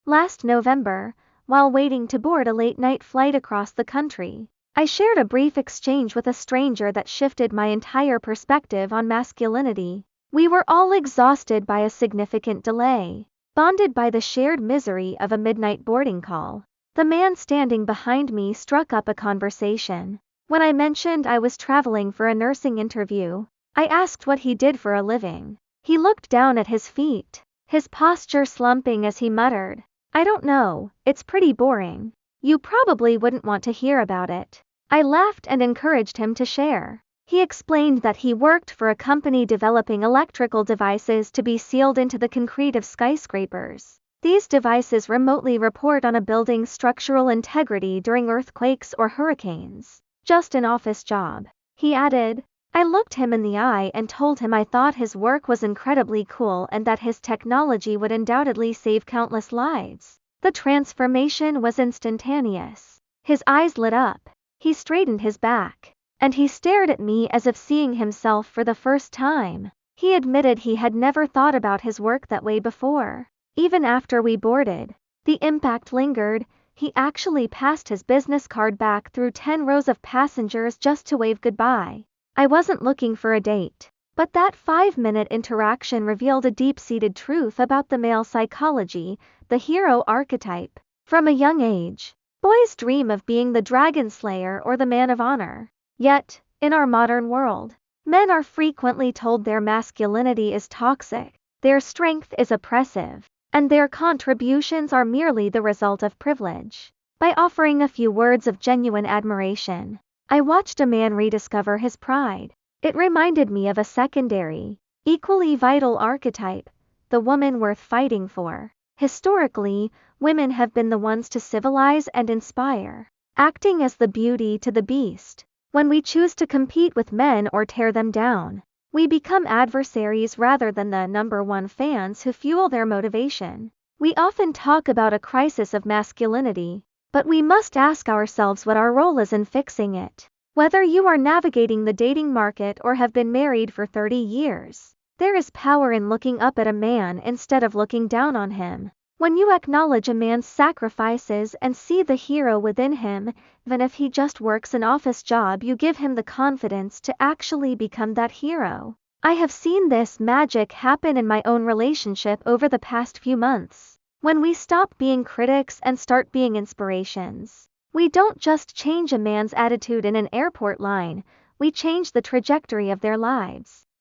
Last November, while waiting to board a late-night flight across the country, I shared a brief exchange with a stranger that shifted my entire perspective on masculinity. We were all exhausted by a significant delay, bonded by the shared misery of a midnight boarding call. The man standing behind me struck up a conversation. When I mentioned I was traveling for a nursing interview, I asked what he did for a living. He looked down at his feet, his posture slumping as he muttered, "I don't know, it's pretty boring. You probably wouldn't want to hear about it." I laughed and encouraged him to share. He explained that he worked for a company developing electrical devices to be sealed into the concrete of skyscrapers. These devices remotely report on a building's structural integrity during earthquakes or hurricanes. Just an office job. He added. I looked him in the eye and told him I thought his work was incredibly cool and that his technology would undoubtedly save countless lives. The transformation was instantaneous. His eyes lit up, he straightened his back, and he stared at me as if seeing himself for the first time. He admitted he had never thought about his work that way before. Even after we boarded, the impact lingered. He actually passed his business card back through 10 rows of passengers just to wave goodbye. I wasn't looking for a date, but that 5-minute interaction revealed a deep-seated truth about the male psychology, the hero archetype. From a young age, boys dream of being the dragon slayer or the man of honor. Yet, in our modern world, men are frequently told their masculinity is toxic, their strength is oppressive, and their contributions are merely the result of privilege. By offering a few words of genuine admiration, I watched a man rediscover his pride. It reminded me of a secondary, equally vital archetype, the woman worth fighting for. Historically, women have been the ones to civilize and inspire, acting as the beauty to the beast. When we choose to compete with men or tear them down, we become adversaries rather than the #1 fans who fuel their motivation. We often talk about a crisis of masculinity, but we must ask ourselves what our role is in fixing it. Whether you are navigating the dating market or have been married for 30 years, there is power in looking up at a man instead of looking down on him. When you acknowledge a man's sacrifices and see the hero within him, even if he just works an office job, you give him the confidence to actually become that hero. I have seen this magic happen in my own relationship over the past few months. When we stop being critics and start being inspirations, we don't just change a man's attitude in an airport line, we change the trajectory of their lives.